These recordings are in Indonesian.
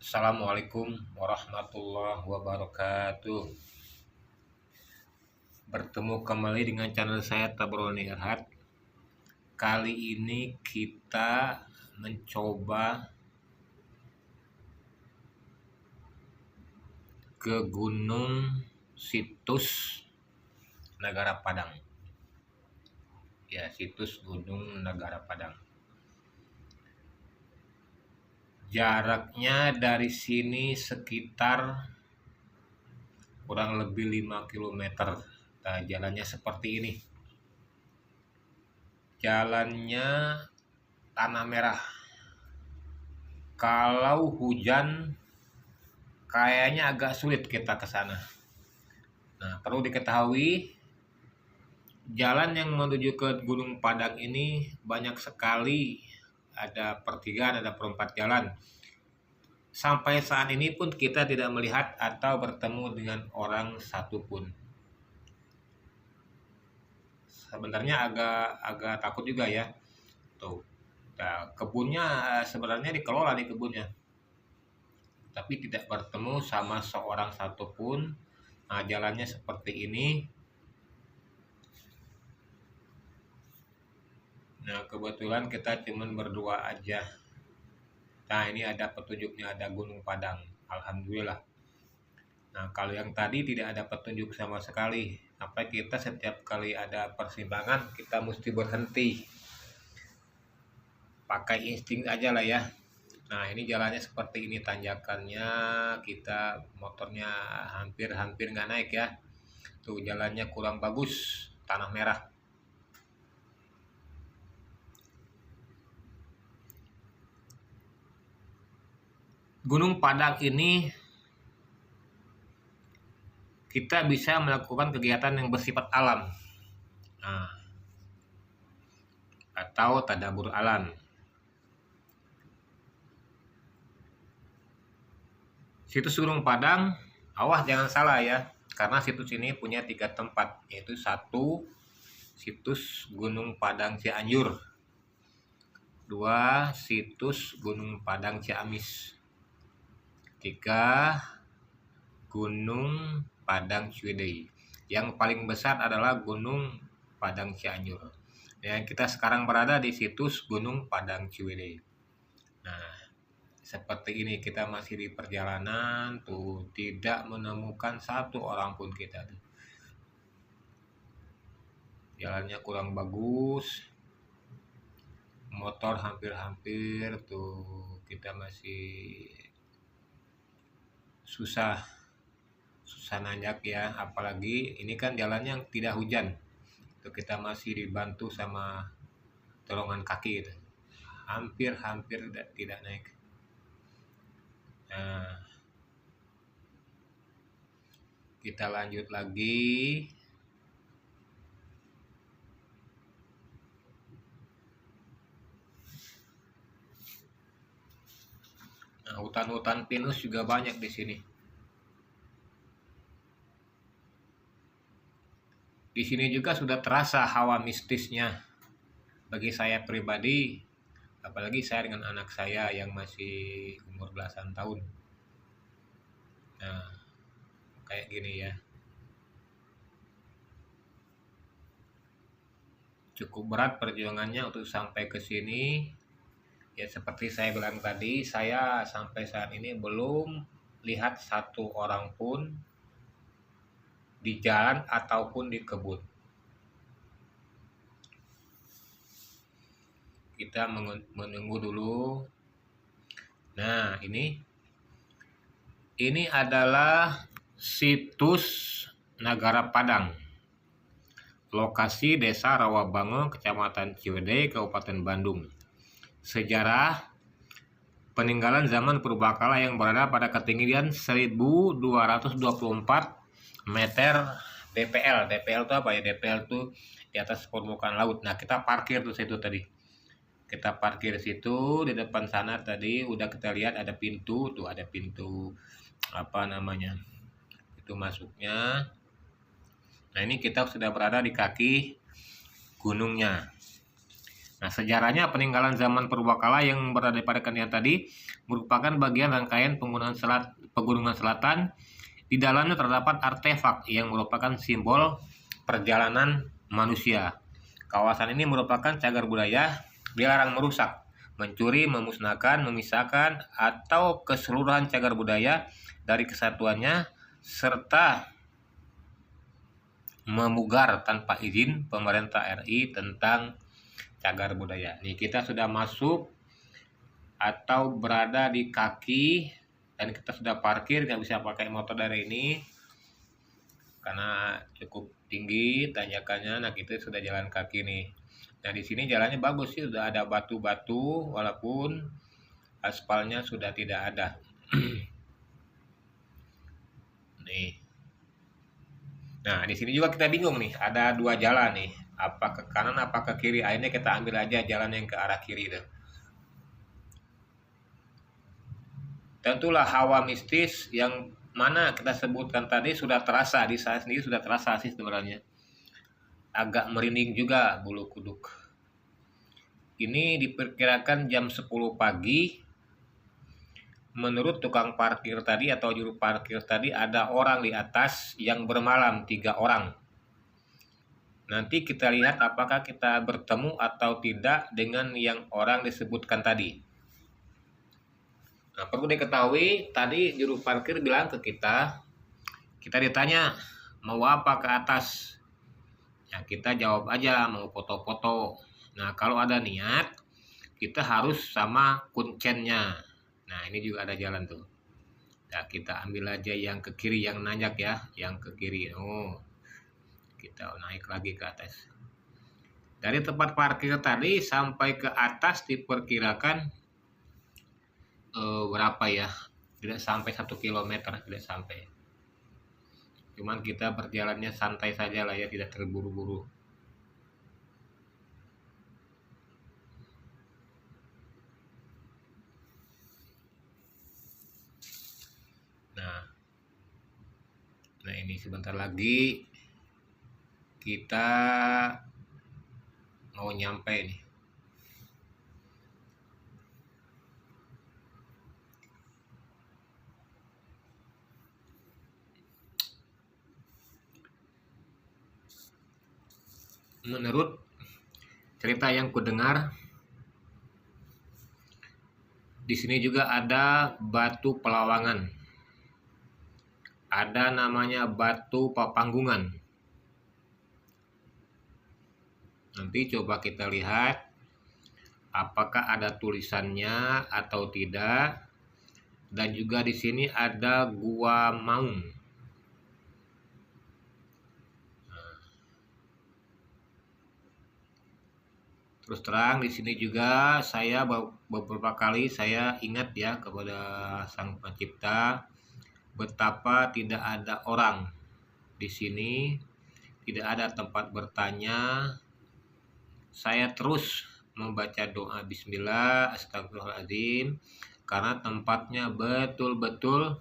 Assalamualaikum warahmatullahi wabarakatuh. Bertemu kembali dengan channel saya Tabroni Erhat. Kali ini kita mencoba ke Gunung Situs Negara Padang. Ya, situs Gunung Negara Padang. Jaraknya dari sini sekitar kurang lebih 5 km. Nah, jalannya seperti ini. Jalannya tanah merah. Kalau hujan kayaknya agak sulit kita ke sana. Nah, perlu diketahui jalan yang menuju ke Gunung Padang ini banyak sekali, ada pertigaan, ada perempat jalan. Sampai saat ini pun kita tidak melihat atau bertemu dengan orang satupun. Sebenarnya agak takut juga ya. Tuh. Nah, kebunnya sebenarnya dikelola di kebunnya. Tapi tidak bertemu sama seorang satupun. Nah, jalannya seperti ini. Nah, kebetulan kita cuman berdua aja. Nah, ini ada petunjuknya, ada Gunung Padang. Alhamdulillah. Nah, kalau yang tadi tidak ada petunjuk sama sekali. Sampai kita setiap kali ada persimpangan, kita mesti berhenti. Pakai insting aja lah ya. Nah, ini jalannya seperti ini, tanjakannya, kita motornya hampir nggak naik ya. Tuh, jalannya kurang bagus, tanah merah. Gunung Padang ini kita bisa melakukan kegiatan yang bersifat alam. Nah, atau tadabur alam. Situs Gunung Padang, awas jangan salah ya, karena situs ini punya 3 tempat, yaitu 1 situs Gunung Padang Cianjur, 2 situs Gunung Padang Ciamis, 3 Gunung Padang Ciwidey. Yang paling besar adalah Gunung Padang Cianjur. Dan kita sekarang berada di situs Gunung Padang Ciwidey. Nah, seperti ini kita masih di perjalanan, tuh tidak menemukan satu orang pun kita tuh. Jalannya kurang bagus, motor hampir tuh kita masih susah nanjak ya, apalagi ini kan jalannya tidak hujan. Tuh kita masih dibantu sama tolongan kaki gitu. Hampir tidak naik. Nah, kita lanjut lagi. Nah, hutan-hutan pinus juga banyak di sini. Di sini juga sudah terasa hawa mistisnya bagi saya pribadi, apalagi saya dengan anak saya yang masih umur belasan tahun. Nah, kayak gini ya. Cukup berat perjuangannya untuk sampai ke sini. Ya seperti saya bilang tadi, saya sampai saat ini belum lihat satu orang pun di jalan ataupun di kebun. Kita menunggu dulu. Nah, ini adalah situs Negara Padang. Lokasi Desa Rawabango, Kecamatan Ciwidey, Kabupaten Bandung. Sejarah peninggalan zaman purbakala yang berada pada ketinggian 1224 meter DPL. DPL itu apa ya? DPL itu di atas permukaan laut. Nah, kita parkir tuh situ tadi. Kita parkir situ, di depan sana tadi udah kita lihat ada pintu, tuh ada pintu apa namanya? Itu masuknya. Nah, ini kita sudah berada di kaki gunungnya. Nah, sejarahnya peninggalan zaman purbakala yang berada pada Kanian tadi merupakan bagian rangkaian pegunungan selatan. Di dalamnya terdapat artefak yang merupakan simbol perjalanan manusia. Kawasan ini merupakan cagar budaya, dilarang merusak, mencuri, memusnahkan, memisahkan, atau keseluruhan cagar budaya dari kesatuannya, serta memugar tanpa izin pemerintah RI tentang cagar budaya. Nih kita sudah masuk atau berada di kaki dan kita sudah parkir, nggak bisa pakai motor dari ini karena cukup tinggi tanjakannya. Nah kita sudah jalan kaki nih. Nah di sini jalannya bagus sih, sudah ada batu-batu walaupun aspalnya sudah tidak ada. Nih. Nah di sini juga kita bingung nih, ada dua jalan nih, apa ke kanan apa ke kiri. Akhirnya kita ambil aja jalan yang ke arah kiri tuh. Tentulah hawa mistis yang mana kita sebutkan tadi sudah terasa di saya sendiri, sudah terasa sih sebenarnya. Agak merinding juga bulu kuduk. Ini diperkirakan jam 10 pagi. Menurut tukang parkir tadi atau juru parkir tadi ada orang di atas yang bermalam, 3 orang. Nanti kita lihat apakah kita bertemu atau tidak dengan yang orang disebutkan tadi. Nah, perlu diketahui tadi juru parkir bilang ke kita ditanya mau apa ke atas. Ya kita jawab aja mau foto-foto. Nah kalau ada niat kita harus sama kuncennya. Nah ini juga ada jalan tuh. Nah kita ambil aja yang ke kiri, yang nanjak ya, yang ke kiri. Oh kita naik lagi ke atas. Dari tempat parkir tadi sampai ke atas diperkirakan berapa ya, tidak sampai 1 kilometer, tidak sampai. Cuman kita berjalannya santai saja lah ya, tidak terburu-buru. Nah ini sebentar lagi kita mau nyampe nih. Menurut cerita yang kudengar, di sini juga ada batu Pelawangan. Ada namanya batu Papanggungan. Nanti coba kita lihat apakah ada tulisannya atau tidak. Dan juga di sini ada Gua Maung. Terus terang di sini juga saya beberapa kali saya ingat ya kepada Sang Pencipta betapa tidak ada orang di sini, tidak ada tempat bertanya. Saya terus membaca doa Bismillah, Astagfirullahaladzim, karena tempatnya betul-betul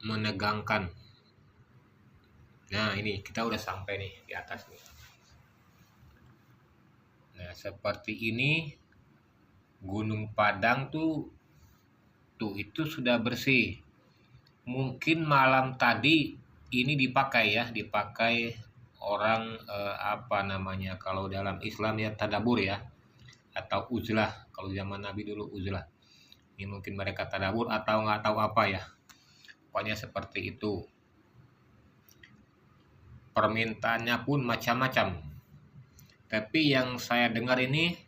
menegangkan. Nah ini kita udah sampai nih di atas nih. Nah seperti ini Gunung Padang tuh itu sudah bersih. Mungkin malam tadi ini dipakai orang apa namanya kalau dalam Islam ya tadabur ya, atau uzlah. Kalau zaman Nabi dulu uzlah. Ini mungkin mereka tadabur atau nggak tahu apa ya. Pokoknya seperti itu. Permintaannya pun macam-macam. Tapi yang saya dengar ini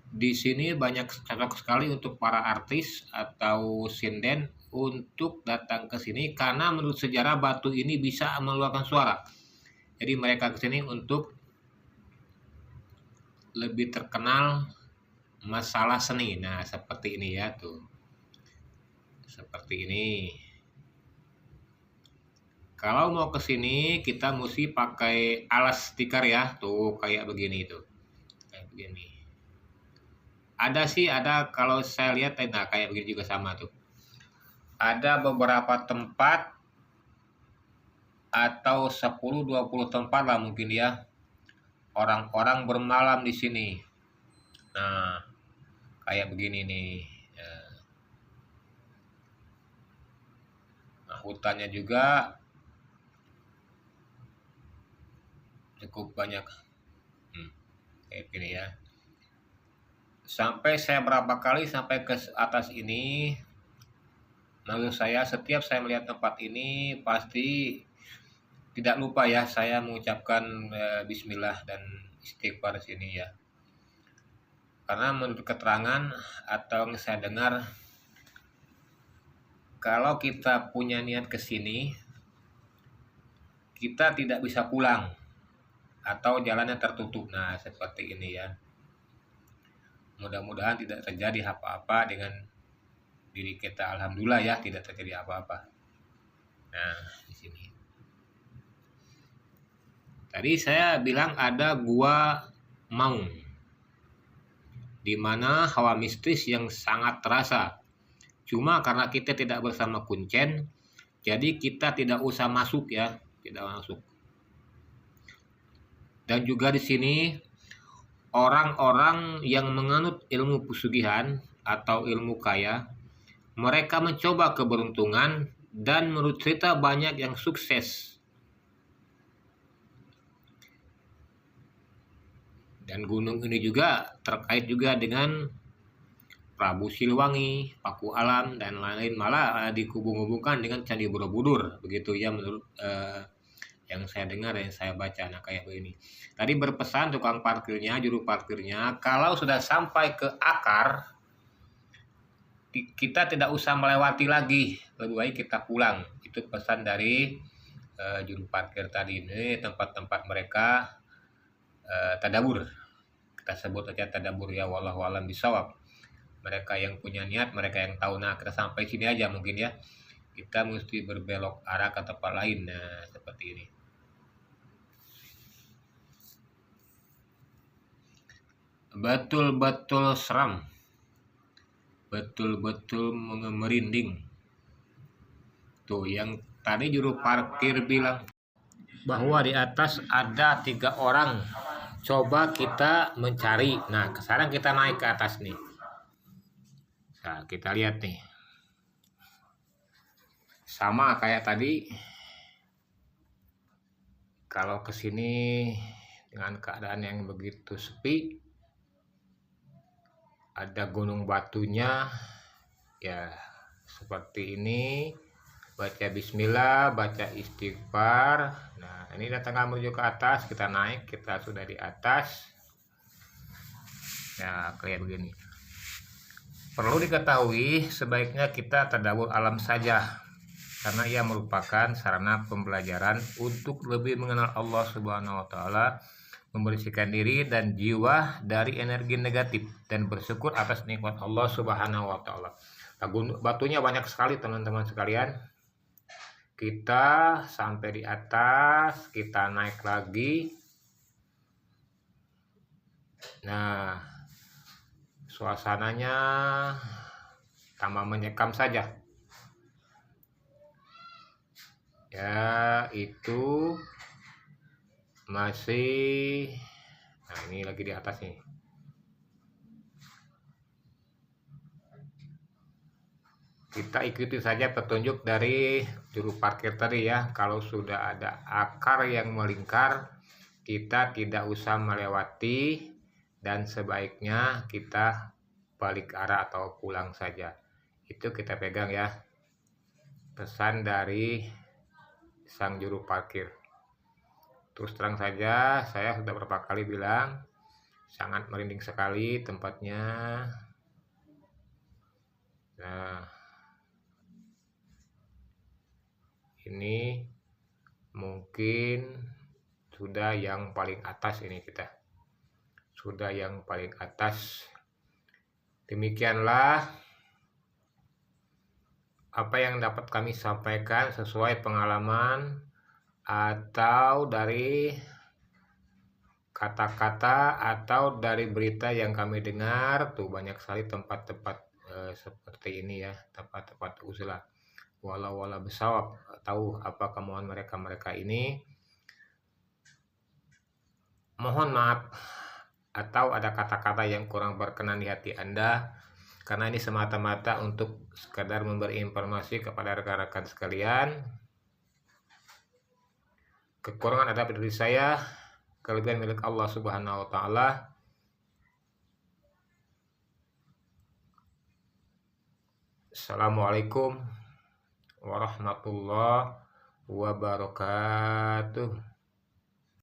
di sini banyak cocok sekali untuk para artis atau sinden untuk datang ke sini karena menurut sejarah batu ini bisa mengeluarkan suara. Jadi mereka ke sini untuk lebih terkenal masalah seni. Nah, seperti ini ya tuh. Seperti ini. Kalau mau ke sini kita mesti pakai alas tikar ya, tuh kayak begini tuh. Kayak begini. Ada kalau saya lihat nah kayak begini juga sama tuh. Ada beberapa tempat atau 10-20 tempat lah mungkin ya. orang-orang bermalam di sini. Nah, kayak begini nih. Nah, hutannya juga cukup banyak. Kayak gini ya. Sampai saya berapa kali sampai ke atas ini, menurut saya setiap saya melihat tempat ini pasti tidak lupa ya saya mengucapkan bismillah dan istighfar sini ya. Karena menurut keterangan atau yang saya dengar, kalau kita punya niat ke sini, kita tidak bisa pulang atau jalannya tertutup. Nah, seperti ini ya. Mudah-mudahan tidak terjadi apa-apa dengan diri kita. Alhamdulillah ya, tidak terjadi apa-apa. Nah, di sini. Tadi saya bilang ada Gua Maung, di mana hawa mistis yang sangat terasa. Cuma karena kita tidak bersama kuncen, jadi kita tidak usah masuk ya, tidak masuk. Dan juga di sini orang-orang yang menganut ilmu pesugihan atau ilmu kaya, mereka mencoba keberuntungan dan menurut cerita banyak yang sukses. Dan gunung ini juga terkait juga dengan Prabu Siliwangi, Paku Alam dan lain-lain, malah dihubung-hubungkan dengan Candi Borobudur, begitu ya menurut yang saya dengar dan saya baca. Nah, kayak begini. Tadi berpesan tukang parkirnya, juru parkirnya, kalau sudah sampai ke akar, kita tidak usah melewati lagi, lebih baik kita pulang. Itu pesan dari juru parkir tadi. Ini tempat-tempat mereka tadabur. Kita sebut aja tadabur ya, wallahu alam bisawab. Mereka yang punya niat, mereka yang tahu. Nah, kita sampai sini aja mungkin ya. Kita mesti berbelok arah ke tempat lain. Nah, seperti ini. Betul-betul seram, betul-betul merinding. Tuh yang tadi juru parkir bilang bahwa di atas ada 3 orang. Coba kita mencari. Nah, sekarang kita naik ke atas nih. Nah, kita lihat nih. Sama kayak tadi. Kalau kesini dengan keadaan yang begitu sepi, ada gunung batunya ya seperti ini, baca bismillah, baca istighfar. Nah, ini tengah menuju ke atas, kita naik, kita sudah di atas. Ya, kayak begini. Perlu diketahui sebaiknya kita tadabbur alam saja, karena ia merupakan sarana pembelajaran untuk lebih mengenal Allah Subhanahu wa taala, membersihkan diri dan jiwa dari energi negatif dan bersyukur atas nikmat Allah Subhanahu wa taala. Nah, batunya banyak sekali teman-teman sekalian. Kita sampai di atas, kita naik lagi. Nah, suasananya tambah menyekam saja. Ya, itu masih, nah ini lagi di atas nih. Kita ikuti saja petunjuk dari juru parkir tadi ya. Kalau sudah ada akar yang melingkar, kita tidak usah melewati dan sebaiknya kita balik arah atau pulang saja. Itu kita pegang ya. Pesan dari sang juru parkir. Terus terang saja, saya sudah beberapa kali bilang, sangat merinding sekali tempatnya. Nah, ini mungkin sudah yang paling atas ini kita. Sudah yang paling atas. Demikianlah apa yang dapat kami sampaikan sesuai pengalaman atau dari kata-kata atau dari berita yang kami dengar. Tuh banyak sekali tempat-tempat seperti ini ya, tempat-tempat uzlah. Wala besawab, tahu apa kemauan mereka ini. Mohon maaf atau ada kata-kata yang kurang berkenan di hati Anda, karena ini semata-mata untuk sekadar memberi informasi kepada rekan-rekan sekalian. Kekurangan ada pada diri saya, kelebihan milik Allah Subhanahu wa taala. Assalamualaikum warahmatullahi wabarakatuh.